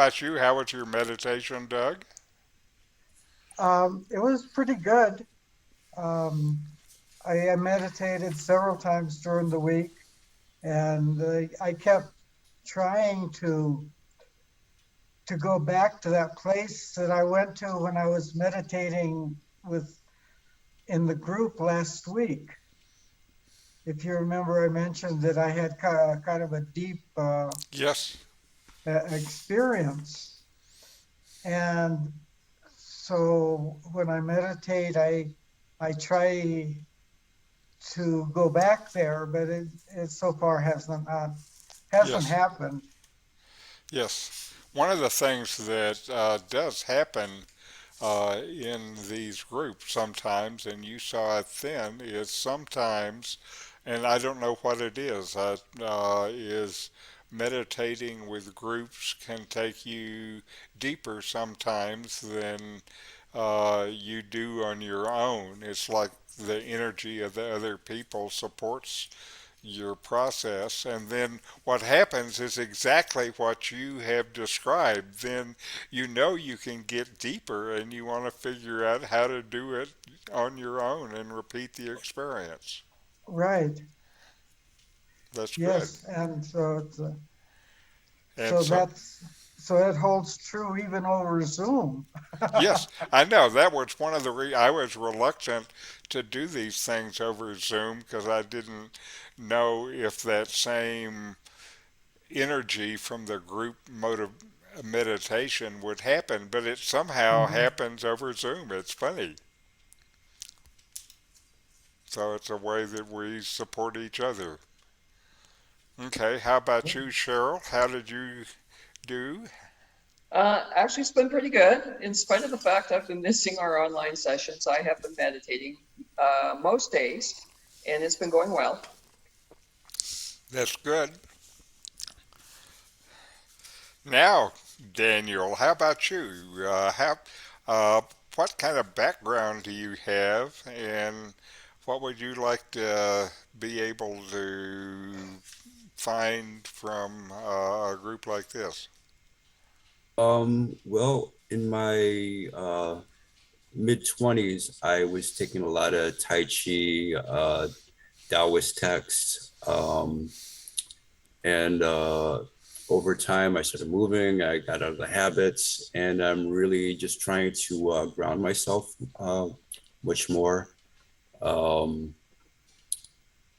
About you, how was your meditation, Doug? It was pretty good. Um, I meditated several times during the week, and I kept trying to go back to that place that I went to when I was meditating with in the group last week. If you remember, I mentioned that I had kind of a deep Yes. experience, and so when I meditate, I try to go back there, but it so far hasn't Yes. happened. Yes. One of the things that does happen in these groups sometimes, and you saw it then, is sometimes, and I don't know what it is meditating with groups can take you deeper sometimes than you do on your own. It's like the energy of the other people supports your process, and then what happens is exactly what you have described. Then you know you can get deeper and you want to figure out how to do it on your own and repeat the experience. Right. That's good. Yes. And so And so so, that holds true even over Zoom. yes, I know that was one of the I was reluctant to do these things over Zoom because I didn't know if that same energy from the group meditation would happen, but it somehow Mhm. happens over Zoom. It's funny. So it's a way that we support each other. Okay, how about you, Cheryl? How did you do? Actually, it's been pretty good. In spite of the fact I've been missing our online sessions, I have been meditating most days, and it's been going well. That's good. Now, Daniel, how about you? Uh, what kind of background do you have, and what would you like to be able to find from a group like this? Well, in my mid 20s, I was taking a lot of Tai Chi, Taoist texts, and over time, I started moving. I got out of the habits, and I'm really just trying to ground myself much more. Um,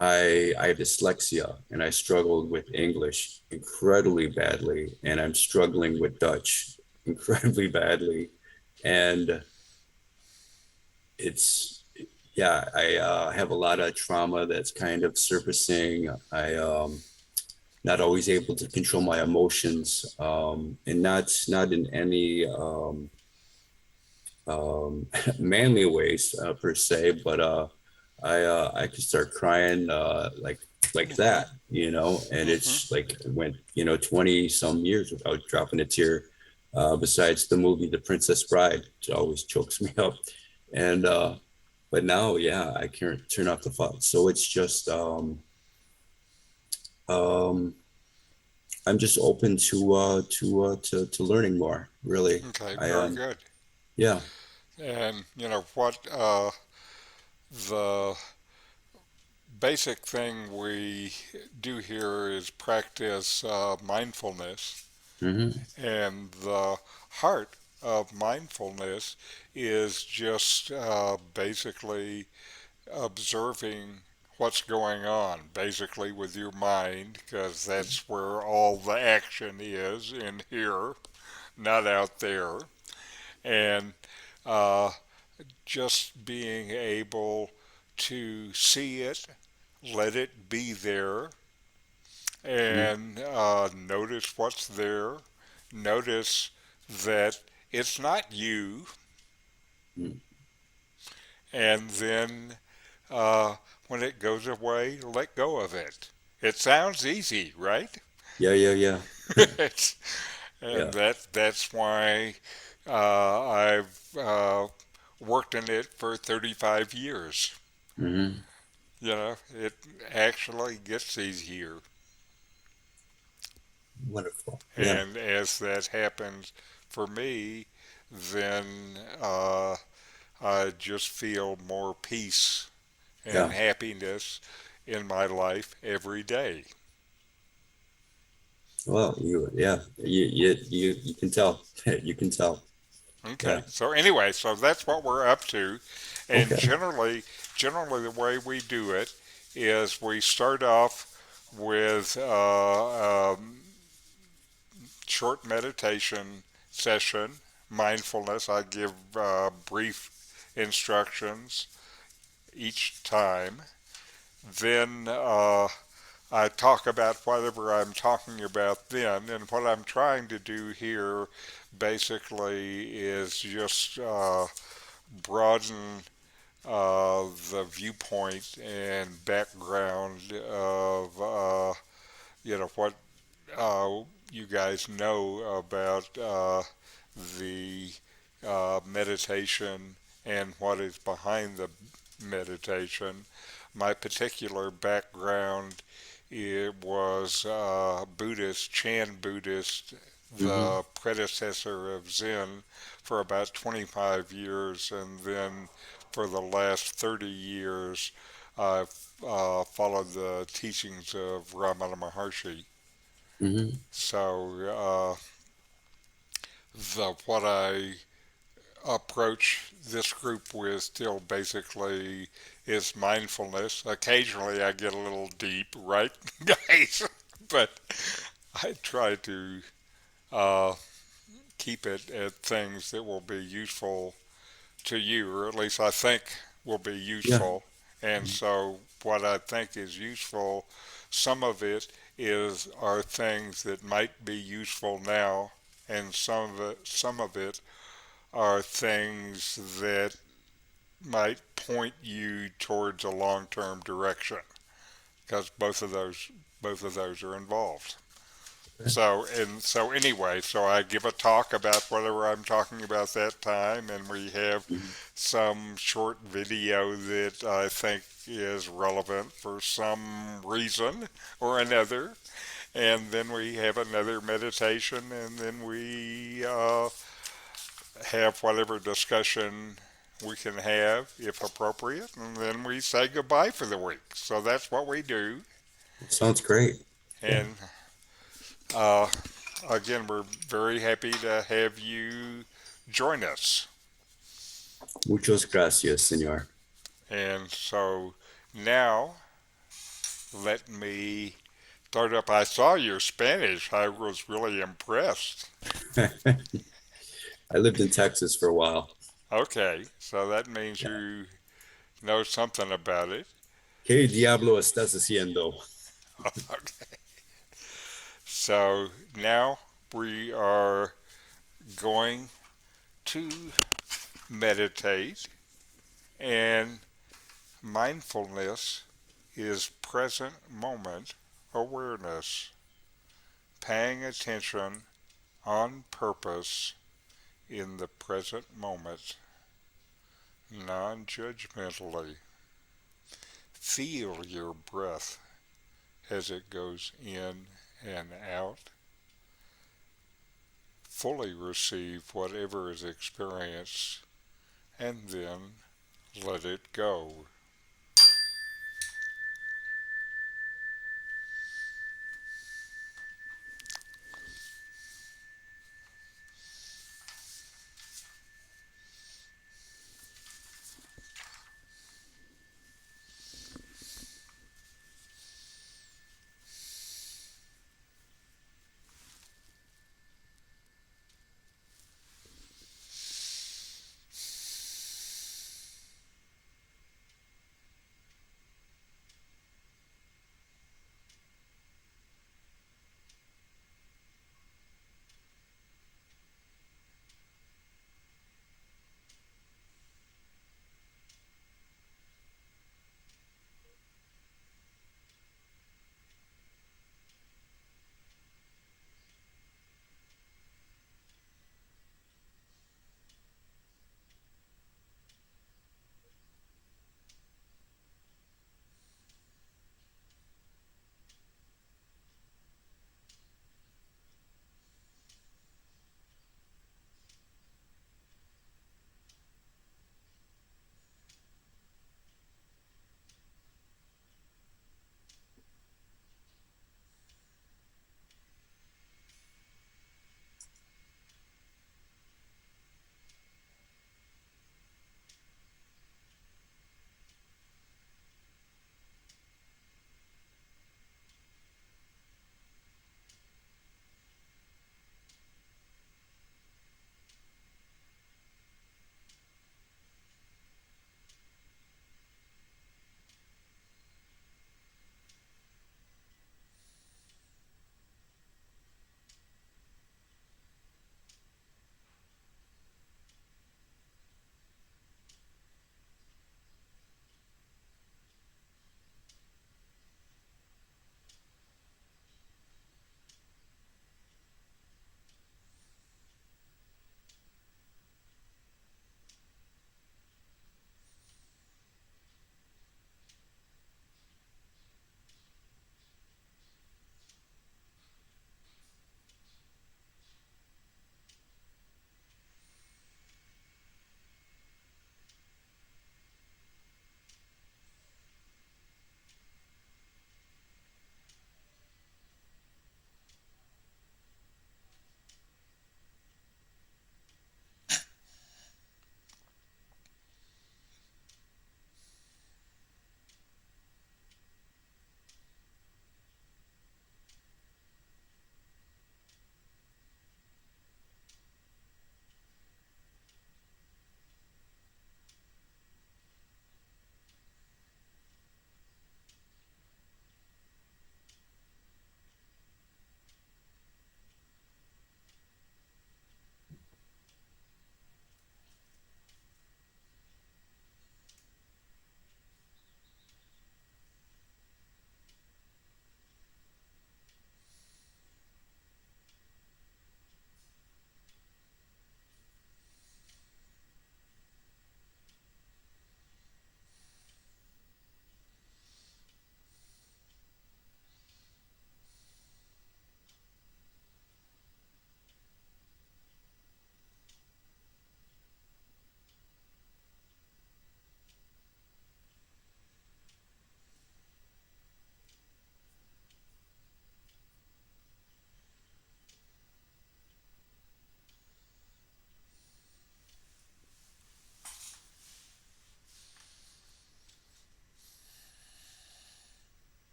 I have dyslexia, and I struggled with English incredibly badly, and I'm struggling with Dutch incredibly badly, and it's yeah, I have a lot of trauma that's kind of surfacing. I not always able to control my emotions, and not in any manly ways per se, but I could start crying like Hmm. that, you know, and Hmm. it's like went 20 some years without dropping a tear. Besides the movie The Princess Bride, which always chokes me up, and but now, yeah, I can't turn off the phone. So it's just um, I'm just open to learning more. Really, Okay, I very good. yeah. And you know what? The basic thing we do here is practice mindfulness, Hmm. and the heart of mindfulness is just basically observing what's going on, basically with your mind, because that's where all the action is in here, not out there, and uh, just being able to see it, let it be there, and notice what's there. Notice that it's not you, Mm. and then when it goes away, let go of it. It sounds easy, right? Yeah, yeah, yeah, It's- and yeah. that's why I've worked in it for 35 years. Hmm. You know, it actually gets easier. Wonderful. Yeah. And as that happens for me, then uh, I just feel more peace and Yeah. happiness in my life every day. Well, you can tell. You can tell. Okay, Yeah. so anyway, so that's what we're up to, and Okay. generally the way we do it is we start off with short meditation session, mindfulness. I give brief instructions each time. Then I talk about whatever I'm talking about then, and what I'm trying to do here basically is just broaden the viewpoint and background of what you guys know about the meditation and what is behind the meditation. My particular background, it was Buddhist, Chan Buddhist, Hmm. the predecessor of Zen, for about 25 years, and then for the last 30 years, I've followed the teachings of Ramana Maharshi. Hmm. So the what I approach this group with still basically is mindfulness. Occasionally I get a little deep, right, guys? But I try to uh, keep it at things that will be useful to you, or at least I think will be Yeah. useful. And so what I think is useful, some of it are things that might be useful now, and some of it are things that might point you towards a long-term direction, because both of those are involved. So anyway, so I give a talk about whatever I'm talking about that time, and we have Mhm. some short video that I think is relevant for some reason or another, and then we have another meditation, and then we have whatever discussion we can have if appropriate, and then we say goodbye for the week. So that's what we do, Sounds great. Yeah. and uh, again, we're very happy to have you join us. Muchas gracias, señor. And so now let me start up. I saw your Spanish. I was really impressed. I lived in Texas for a while. Okay, so that means Yeah. you know something about it. ¿Qué diablo estás haciendo? Okay. So now we are going to meditate, and mindfulness is present moment awareness, paying attention on purpose in the present moment, non judgmentally. Feel your breath as it goes in and out. Fully receive whatever is experienced and then let it go.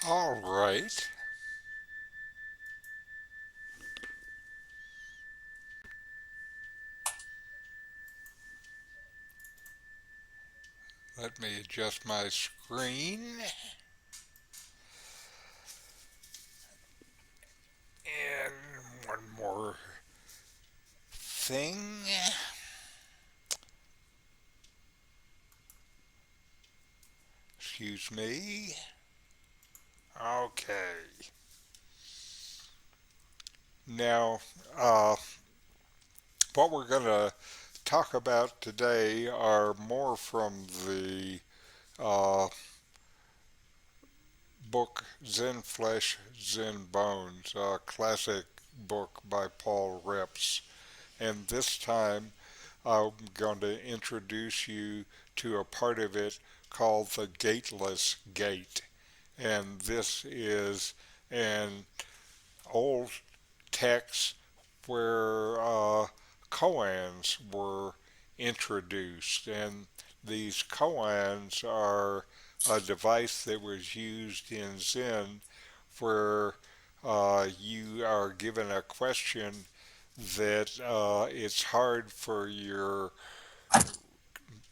All right. Let me adjust my screen. And one more thing. Excuse me. Okay. Now, uh, what we're going to talk about today are more from the uh, book Zen Flesh, Zen Bones, a classic book by Paul Reps. And this time I'm going to introduce you to a part of it called the Gateless Gate. And this is an old text where koans were introduced. And these koans are a device that was used in Zen where you are given a question that it's hard for your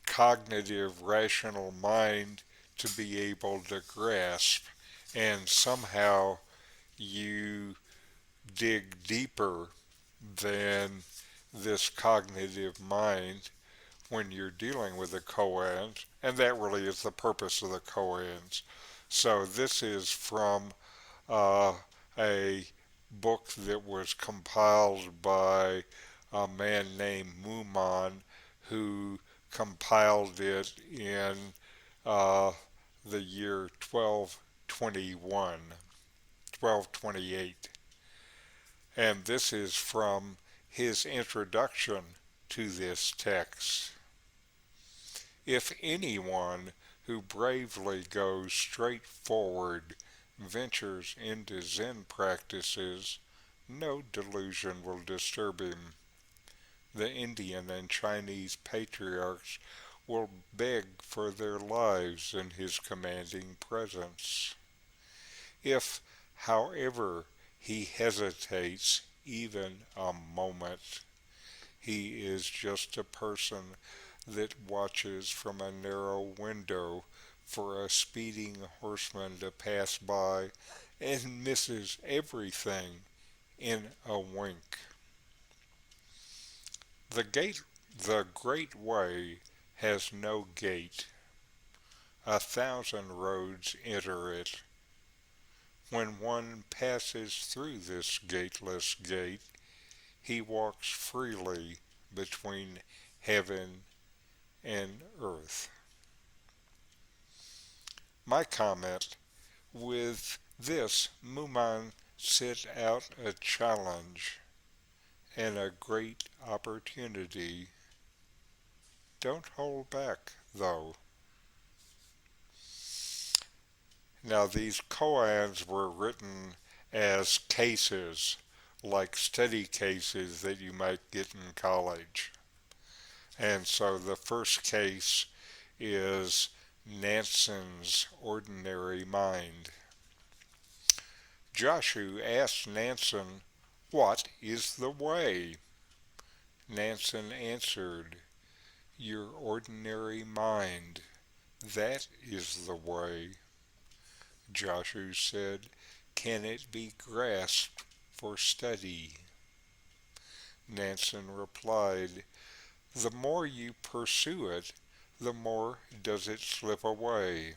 cognitive, rational mind to be able to grasp. And somehow you dig deeper than this cognitive mind when you're dealing with the koans, and that really is the purpose of the koans. So this is from uh, a book that was compiled by a man named Muman, who compiled it in uh, the year 1221, 1228. And this is from his introduction to this text. If anyone who bravely goes straight forward ventures into Zen practices, no delusion will disturb him. The Indian and Chinese patriarchs will beg for their lives in his commanding presence. If, however, he hesitates even a moment, he is just a person that watches from a narrow window for a speeding horseman to pass by and misses everything in a wink. The gate, the great way has no gate. 1,000 roads enter it. When one passes through this gateless gate, he walks freely between heaven and earth. My comment: with this, Muman set out a challenge and a great opportunity. Don't hold back, though. Now, these koans were written as cases, like study cases that you might get in college. And so the first case is Nansen's ordinary mind. Joshu asked Nansen, "What is the way?" Nansen answered, "Your ordinary mind. That is the way." Joshu said, "Can it be grasped for study?" Nansen replied, "The more you pursue it, the more does it slip away."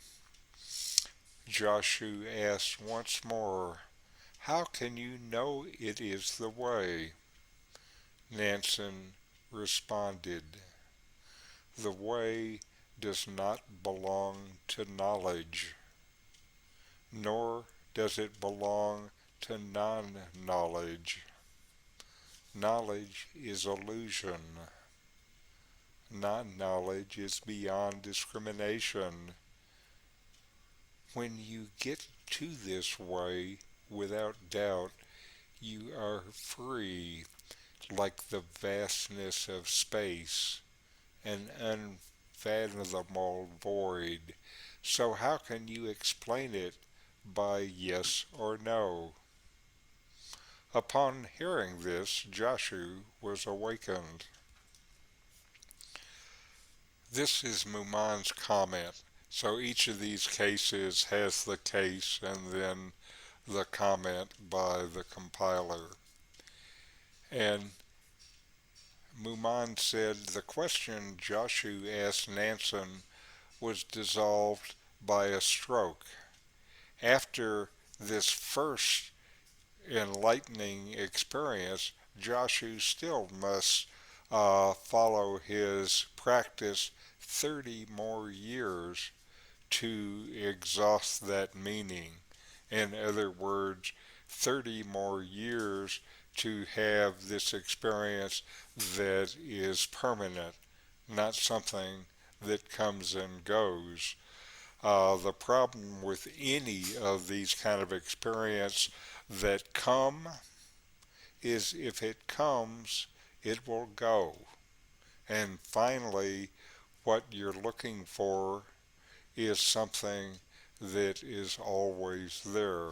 Joshu asked once more, "How can you know it is the way?" Nansen responded, "The way does not belong to knowledge, nor does it belong to non-knowledge. Knowledge is illusion. Non-knowledge is beyond discrimination. When you get to this way without doubt, you are free, like the vastness of space, an unfathomable void. So how can you explain it by yes or no. Upon hearing this, Joshu was awakened. This is Mumon's comment. So each of these cases has the case and then the comment by the compiler. And Mumon said the question Joshu asked Nansen was dissolved by a stroke. After this first enlightening experience, Joshu still must follow his practice 30 more years to exhaust that meaning. In other words, 30 more years to have this experience that is permanent, not something that comes and goes. The problem with any of these kind of experience that come is if it comes, it will go. And finally, what you're looking for is something that is always there.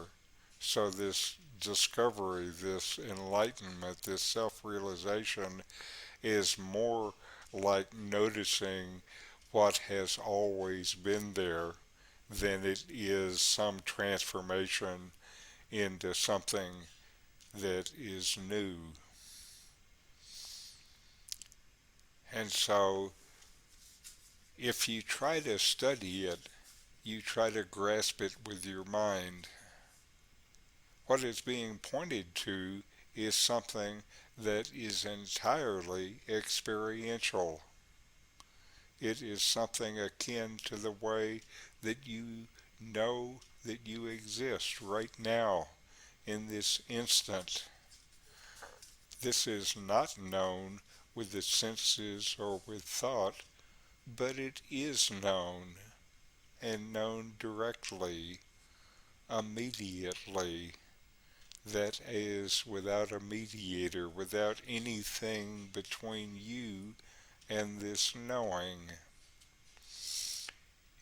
So this discovery, this enlightenment, this self-realization is more like noticing what has always been there than it is some transformation into something that is new. And so if you try to study it, you try to grasp it with your mind. What is being pointed to is something that is entirely experiential. It is something akin to the way that you know that you exist right now in this instant. This is not known with the senses or with thought, but it is known, and known directly, immediately. That is without a mediator, without anything between you and this knowing.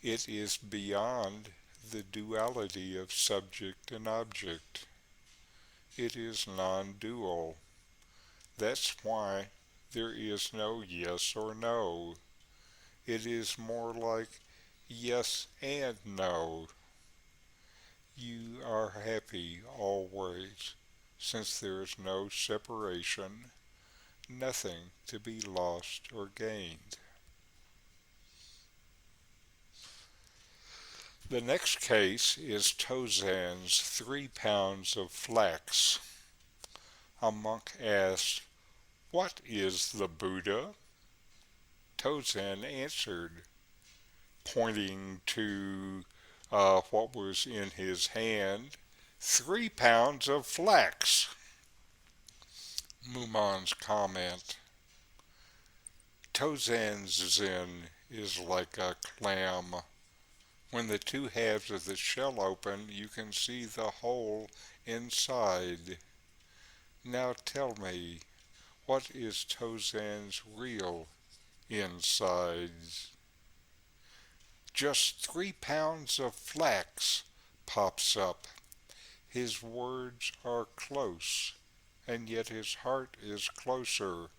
It is beyond the duality of subject and object. It is non-dual. That's why there is no yes or no. It is more like yes and no. You are happy always, since there is no separation, nothing to be lost or gained. The next case is Tozan's 3 pounds of flax. A monk asked, "What is the Buddha?" Tozan answered, pointing to what was in his hand, 3 pounds of flax. Mumon's comment, Tozan's Zen is like a clam. When the two halves of the shell open, you can see the whole inside. Now tell me, what is Tozan's real insides? Just 3 pounds of flax pops up. His words are close, and yet his heart is closer.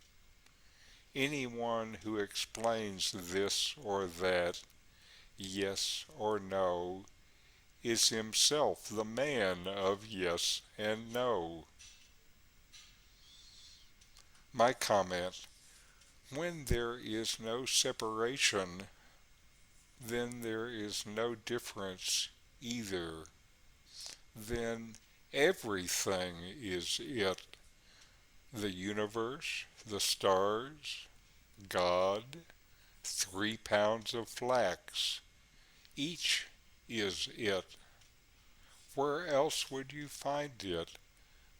Anyone who explains this or that, yes or no, is himself the man of yes and no. My comment, when there is no separation, then there is no difference either. Then everything is it. The universe, the stars, God, 3 pounds of flax. Each is it. Where else would you find it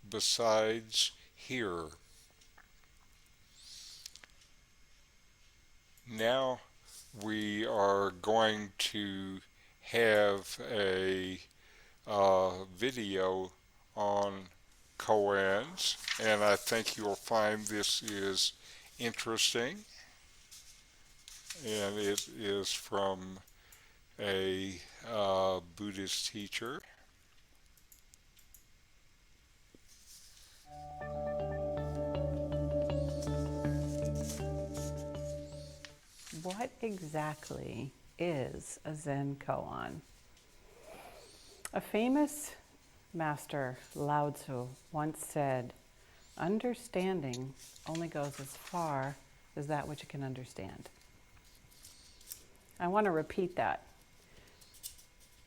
besides here? Now we are going to have a video on koans, and I think you'll find this is interesting, and it is from a Buddhist teacher. what exactly is a Zen Koan? A famous master, Lao Tzu, once said, understanding only goes as far as that which it can understand. I want to repeat that.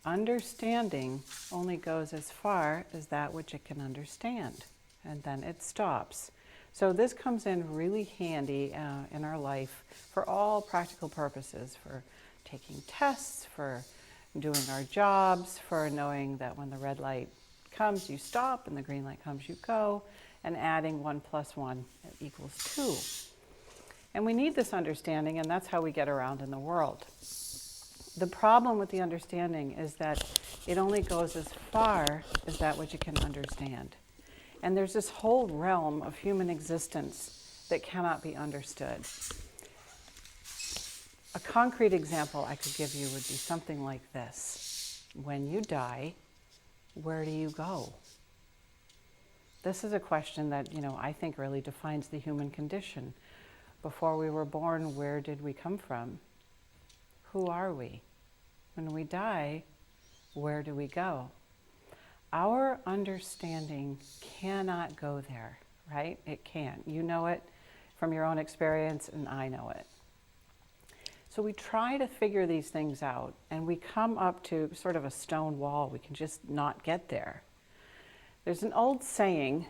Understanding only goes as far as that which it can understand, and then it stops. So this comes in really handy in our life for all practical purposes, for taking tests, for doing our jobs, for knowing that when the red light comes, you stop, and the green light comes, you go, and adding 1 + 1 equals 2. And we need this understanding, and that's how we get around in the world. The problem with the understanding is that it only goes as far as that which it can understand. And there's this whole realm of human existence that cannot be understood. A concrete example I could give you would be something like this. When you die, where do you go? This is a question that, I think really defines the human condition. Before we were born, where did we come from? Who are we? When we die, where do we go? Our understanding cannot go there, right? It can't. You know it from your own experience, and I know it. So we try to figure these things out, and we come up to sort of a stone wall. We can just not get there. There's an old saying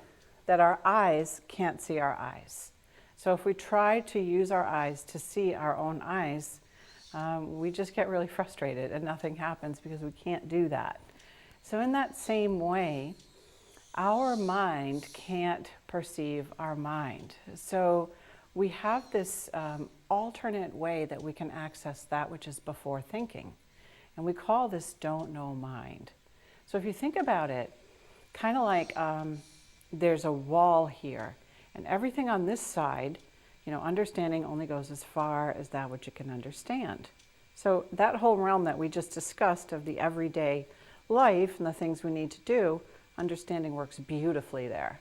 that our eyes can't see our eyes. So if we try to use our eyes to see our own eyes, we just get really frustrated and nothing happens because we can't do that. So in that same way, our mind can't perceive our mind. So we have this alternate way that we can access that which is before thinking. And we call this don't know mind. So if you think about it, kind of like there's a wall here, and everything on this side, understanding only goes as far as that which it can understand. So that whole realm that we just discussed of the everyday life and the things we need to do, understanding works beautifully there.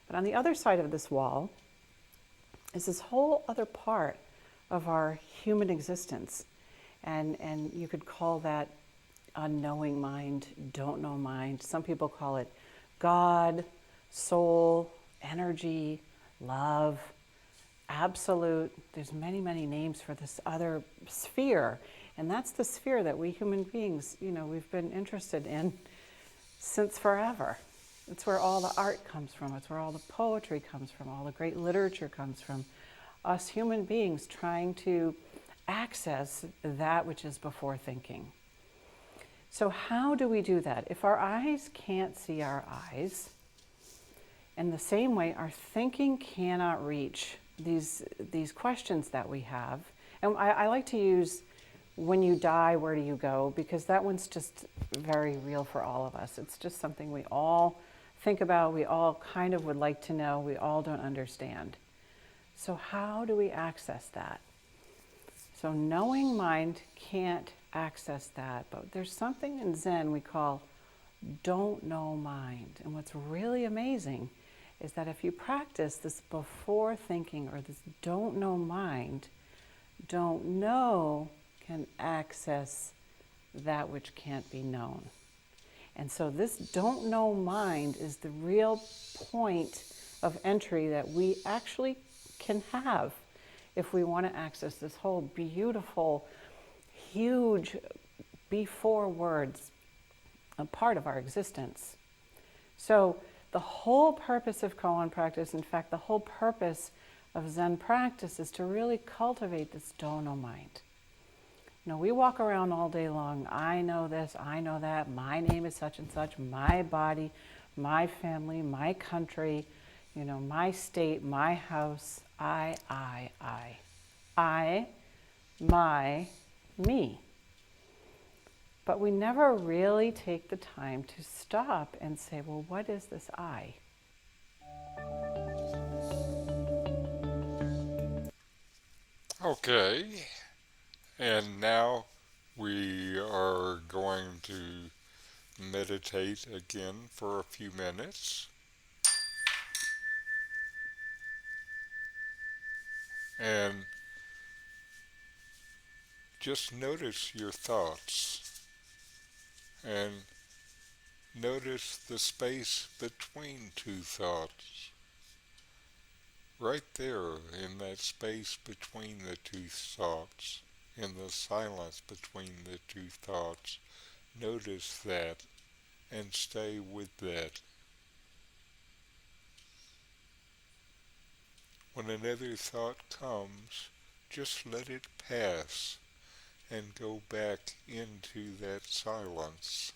But on the other side of this wall is this whole other part of our human existence. And you could call that unknowing mind, don't know mind. Some people call it God, soul, energy, love, absolute. There's many, many names for this other sphere. And that's the sphere that we human beings, we've been interested in since forever. It's where all the art comes from. It's where all the poetry comes from. All the great literature comes from. Us human beings trying to access that which is before thinking. So how do we do that? If our eyes can't see our eyes, in the same way, our thinking cannot reach these questions that we have. And I like to use, when you die, where do you go? Because that one's just very real for all of us. It's just something we all think about, we all kind of would like to know, we all don't understand. So how do we access that? So knowing mind can't access that, but there's something in Zen we call don't know mind. And what's really amazing is that if you practice this before thinking, or this don't know mind, don't know can access that which can't be known. And so this don't know mind is the real point of entry that we actually can have if we want to access this whole beautiful, huge, before words, a part of our existence. So the whole purpose of koan practice, in fact, the whole purpose of Zen practice is to really cultivate this don't know mind. We walk around all day long, I know this, I know that, my name is such and such, my body, my family, my country, my state, my house, I, my, me. But we never really take the time to stop and say, well, what is this I? Okay, and now we are going to meditate again for a few minutes. And just notice your thoughts and notice the space between two thoughts. Right there in that space between the two thoughts, in the silence between the two thoughts, notice that and stay with that. When another thought comes, just let it pass and go back into that silence.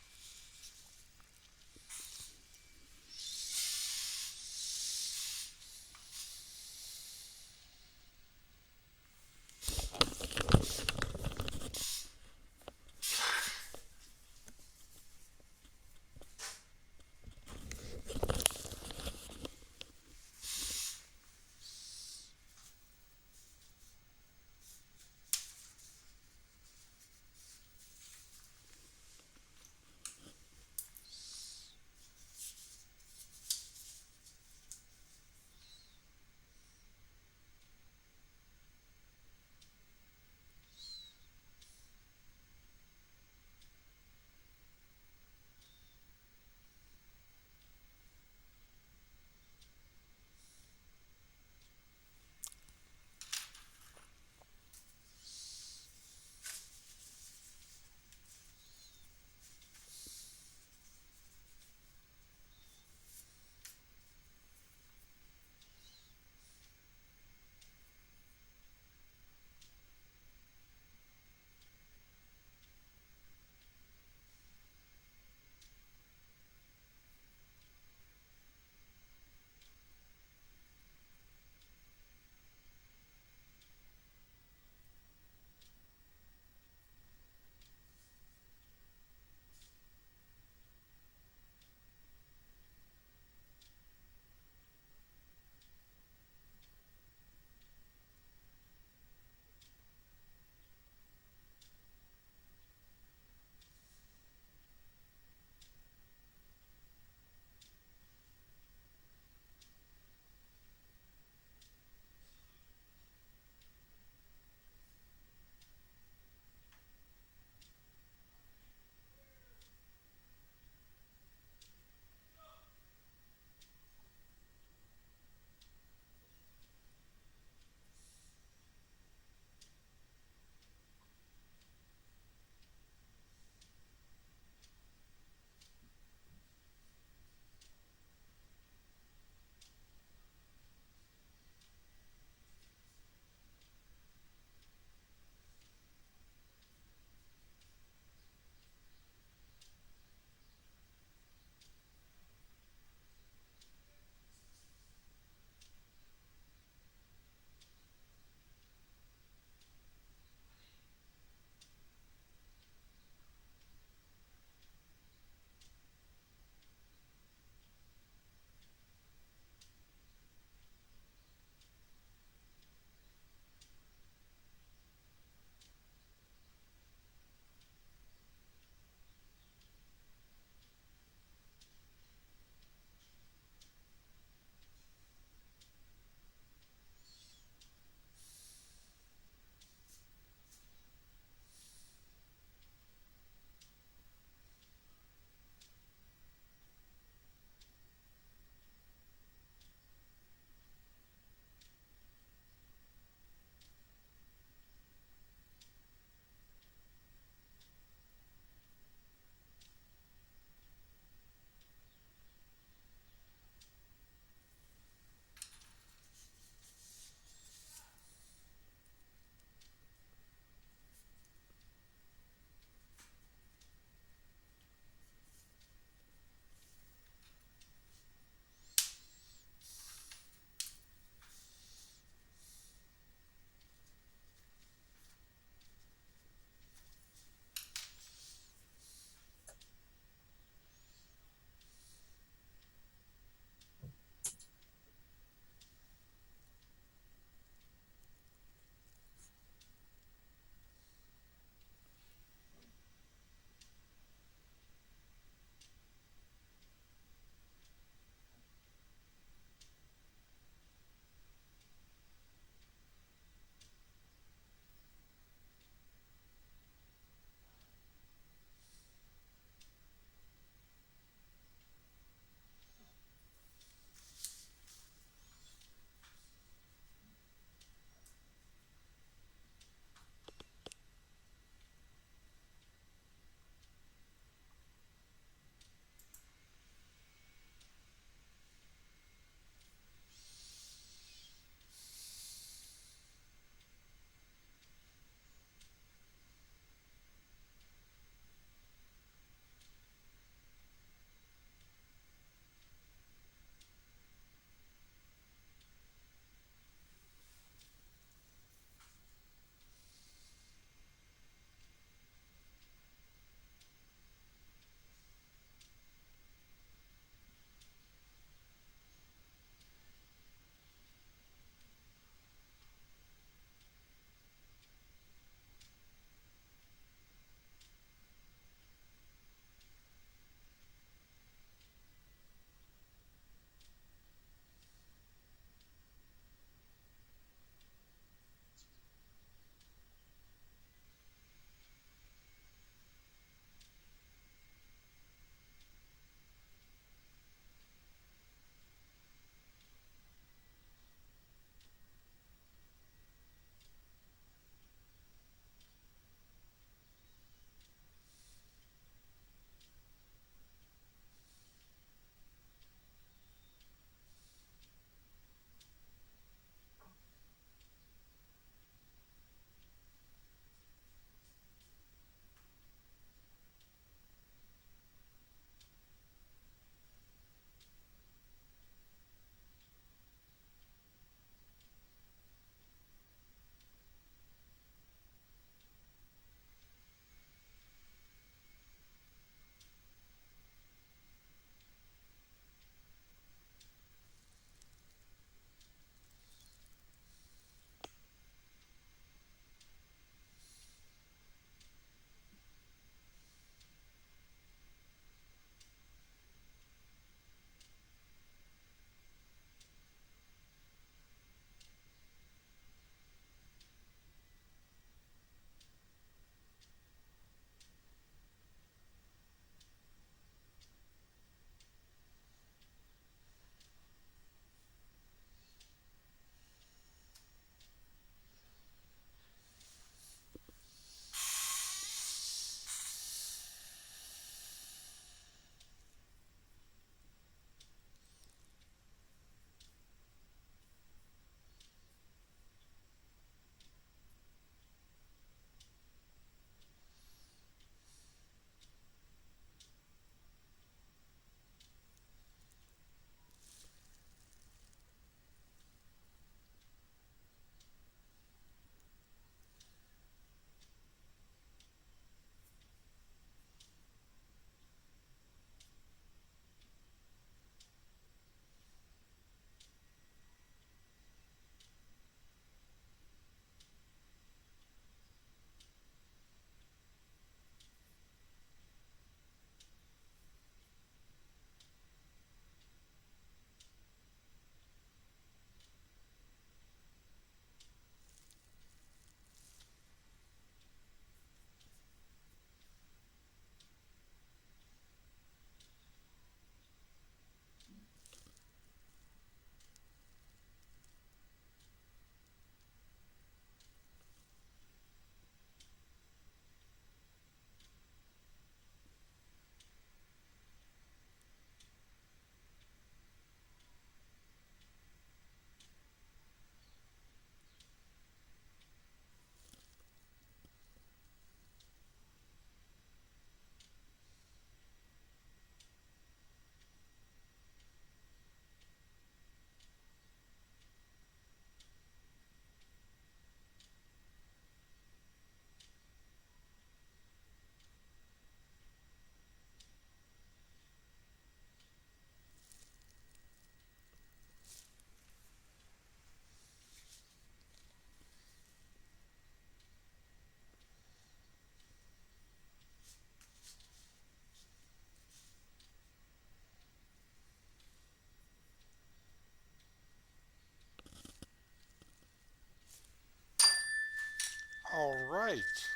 right.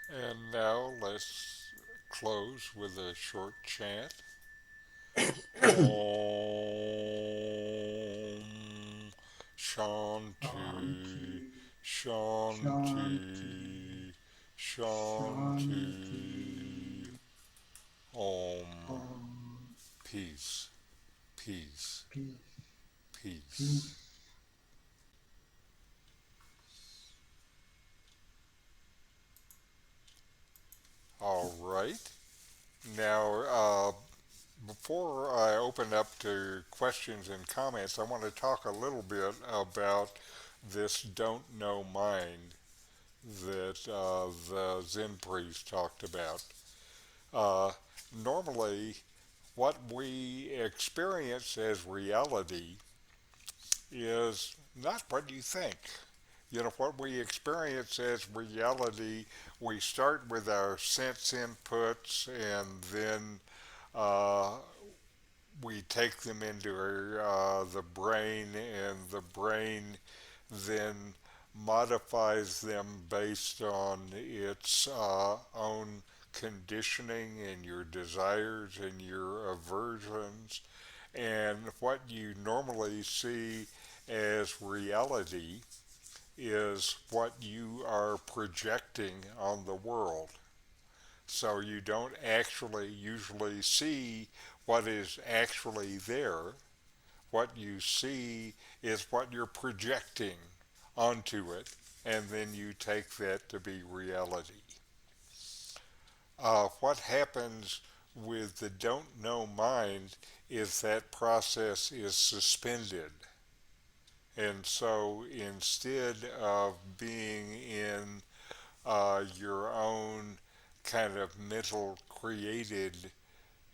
And now let's close with a short chant. Om Shanti Shanti, Shanti, Shanti Shanti Shanti. Om Om. Peace Peace Peace, Peace. peace. All right. Now, before I open up to questions and comments, I want to talk a little bit about this don't know mind that the Zen priest talked about. Uh, Normally, what we experience as reality is not what you think. You know, what we experience as reality, we start with our sense inputs and then uh, we take them into the brain, and the brain then modifies them based on its own conditioning and your desires and your aversions. And what you normally see as reality is what you are projecting on the world. So you don't actually usually see what is actually there. What you see is what you're projecting onto it, and then you take that to be reality. What happens with the don't know mind is that process is suspended. And so instead of being in your own kind of mental created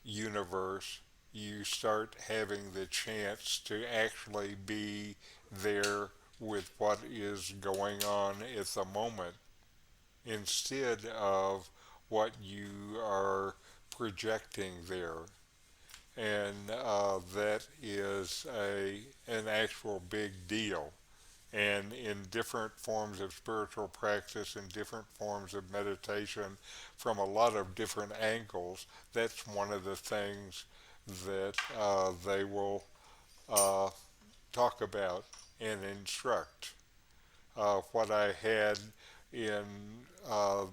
universe, you start having the chance to actually be there with what is going on at the moment instead of what you are projecting there. And that is an actual big deal. And in different forms of spiritual practice and different forms of meditation from a lot of different angles, that's one of the things that they will uh, talk about and instruct. What I had in uh,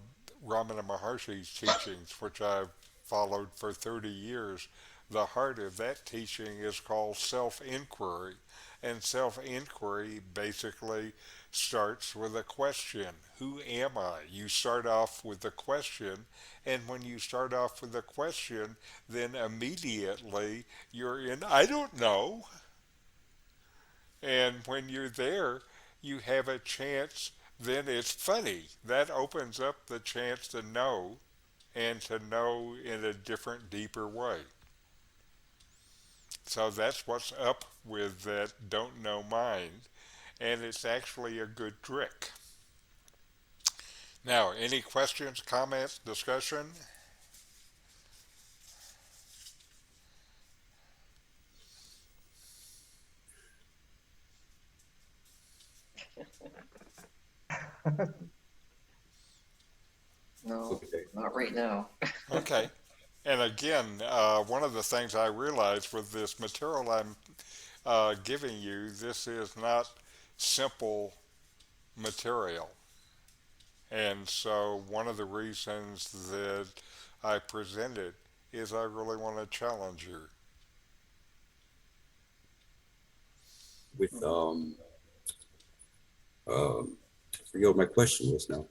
Ramana Maharshi's teachings, which I've followed for 30 years, the heart of that teaching is called self-inquiry. And self-inquiry basically starts with a question. Who am I? You start off with the question, and when you start off with the question, then immediately you're in, I don't know. And when you're there, you have a chance, then it's funny. That opens up the chance to know and to know in a different, deeper way. So that's what's up with that don't know mind, and it's actually a good trick. Now, any questions, comments, discussion? No, Okay. not right now. Okay. And again, one of the things I realized with this material I'm giving you, this is not simple material. And so one of the reasons that I presented is I really want to challenge you. With I forget what my question was now.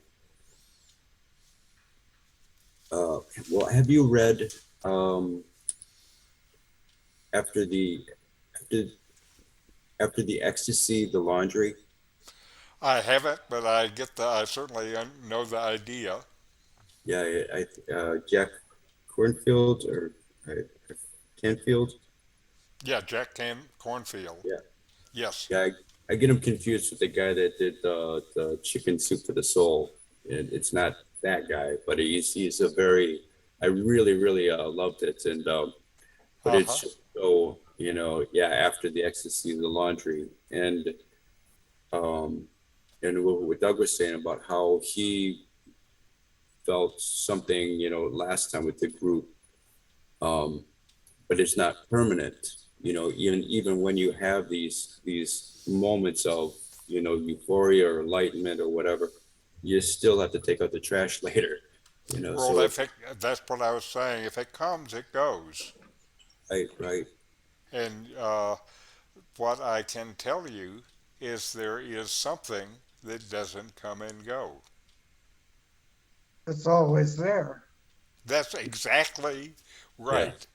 Uh, well, have you read um, after the after after the ecstasy, the laundry? I haven't, but I certainly know the idea. Yeah, Jack Cornfield or Canfield. Yeah, Cornfield. Yeah, Yes. yeah. I get him confused with the guy that did the chicken soup for the soul. And it's not that guy, but he's a very. I really loved it, and but Uh it's huh. just so, yeah, after the ecstasy, the laundry, and and what Doug was saying about how he felt something, last time with the group, um, but it's not permanent. Even when you have these moments of, euphoria or enlightenment or whatever, you still have to take out the trash later. Well, So if it, that's what I was saying. If it comes, it goes. right, right, And what I can tell you is there is something that doesn't come and go. It's always there. That's exactly yeah, right.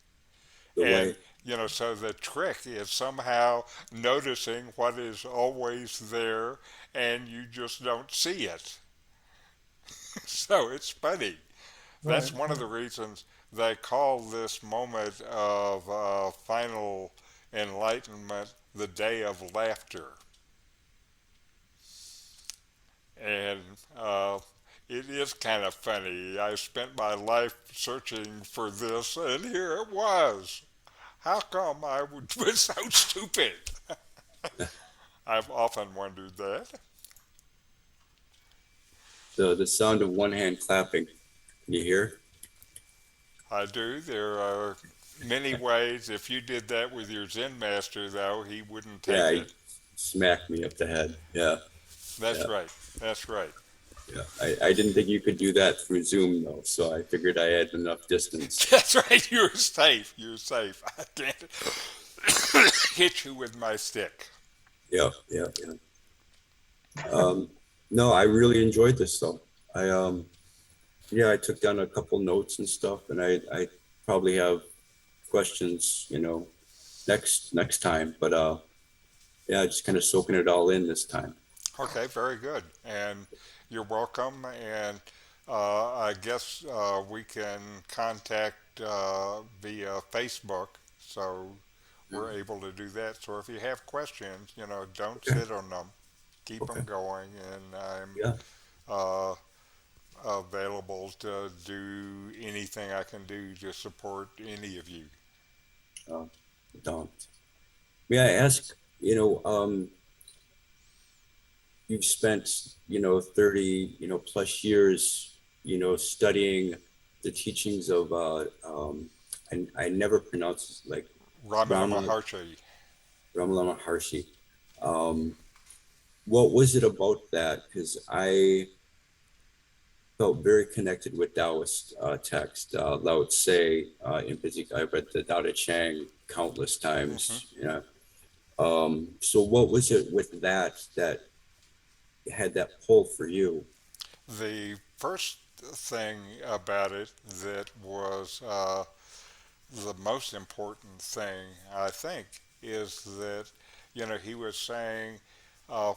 the And, way, so the trick is somehow noticing what is always there and you just don't see it. So it's funny. Right, That's one of the reasons they call this moment of final enlightenment the day of laughter. And it is kind of funny. I spent my life searching for this, and here it was. How come I was so stupid? I've often wondered that. the sound of one hand clapping. Can you hear? I do. There are many ways. If you did that with your Zen master, though, he wouldn't Yeah, take he it. smacked me up the head. Yeah, That's yeah, right. That's right. yeah. I didn't think you could do that through Zoom though, so I figured I had enough distance. That's right. You're safe. You're safe. I can't hit you with my stick. Yeah, yeah, yeah. No, I really enjoyed this though. Yeah, I took down a couple notes and stuff, and I probably have questions, next time. But yeah, just kind of soaking it all in this time. Okay, very good. And you're welcome. And I guess we can contact via Facebook. So we're able to do that. So if you have questions, don't Okay, sit on them. Keep okay, them going. And I'm yeah. uh, available to do anything I can do to support any of you. Uh, don't. May I ask? You've spent 30 plus years studying the teachings of I never pronounce like Ramana Rama Maharshi. Ramalama Harshi. Um, what was it about that? Because I felt very connected with Taoist text. Lao Tse, in particular, I've read the Tao Te Chang countless Hmm. times. So what was it with that had that pull for you? The first thing about it that was the most important thing, I think, is that, he was saying,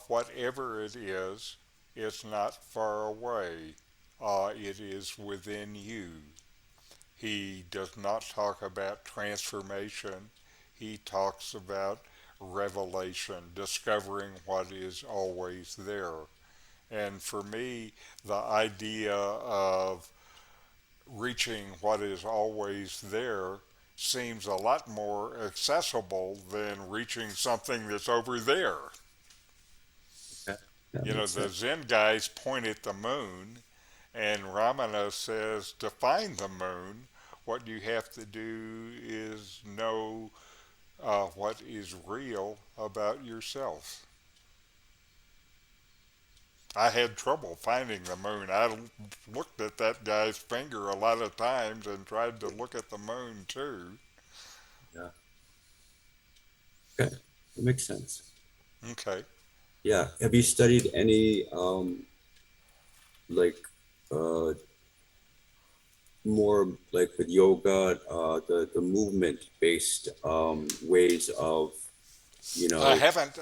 whatever it is, it's not far away. It is within you. He does not talk about transformation. He talks about revelation, discovering what is always there. And for me, the idea of reaching what is always there seems a lot more accessible than reaching something that's over there. Okay, that makes The sense. Zen guys point at the moon, and Ramana says to find the moon, what you have to do is know what is real about yourself. I had trouble finding the moon. I looked at that guy's finger a lot of times and tried to look at the moon too. Yeah. Okay, that makes sense. Okay. Yeah. Have you studied any like uh more like with yoga, the movement based ways of, you I know, haven't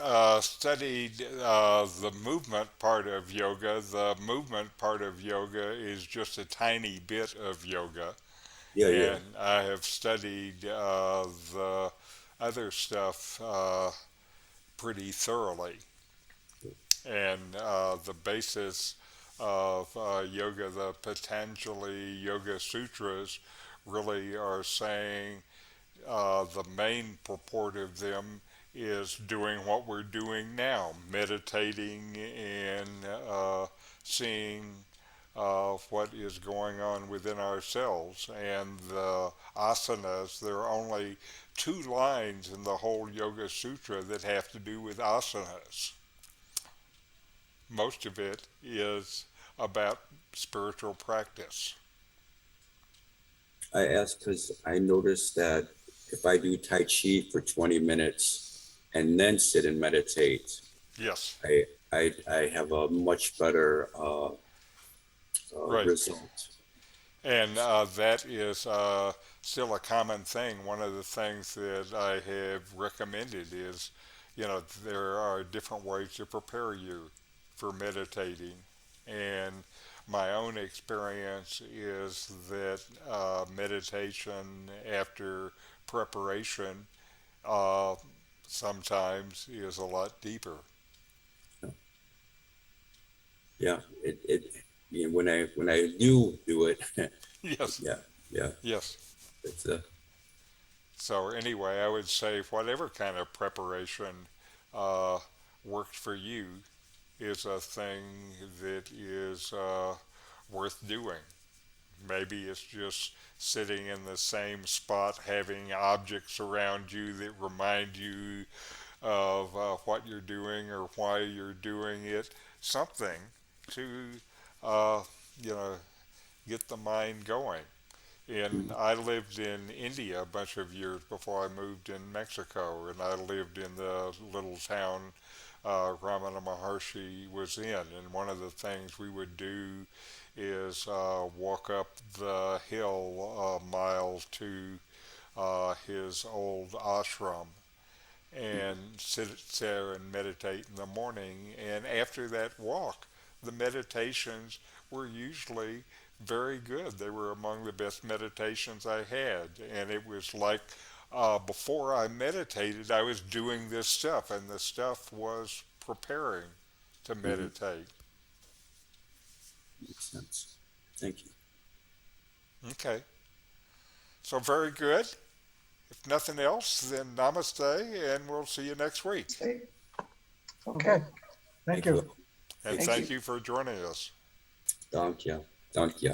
studied the movement part of yoga. The movement part of yoga is just a tiny bit of yoga, yeah, yeah, and I have studied the other stuff pretty thoroughly. And the basis of yoga, the Patanjali Yoga Sutras, really are saying the main purport of them is doing what we're doing now, meditating and seeing what is going on within ourselves. And the asanas, there are only 2 lines in the whole Yoga Sutra that have to do with asanas. Most of it is about spiritual practice. I ask because I noticed that if I do Tai Chi for 20 minutes and then sit and meditate, Yes, I have a much better right. result. And that is still a common thing. One of the things that I have recommended is, there are different ways to prepare you for meditating. And my own experience is that meditation after preparation uh, sometimes is a lot deeper. Yeah, when I do it, Yes, yeah, yeah, yes. it's So anyway, I would say whatever kind of preparation uh, worked for you is a thing that is worth doing. Maybe it's just sitting in the same spot, having objects around you that remind you of what you're doing or why you're doing it. Something to, uh, you know, get the mind going. And I lived in India a bunch of years before I moved in Mexico, and I lived in the little town Ramana Maharshi was in. And one of the things we would do is walk up the hill a mile to his old ashram and sit there and meditate in the morning. And after that walk, the meditations were usually very good. They were among the best meditations I had. And it was like before I meditated, I was doing this stuff, and the stuff was preparing to mhm, meditate. makes sense. Thank you. Okay, so very good. If nothing else, then namaste, and we'll see you next week. Okay. Okay, thank Thank you. you. And Thank Thank you. thank you. you for joining us. Danke. Danke.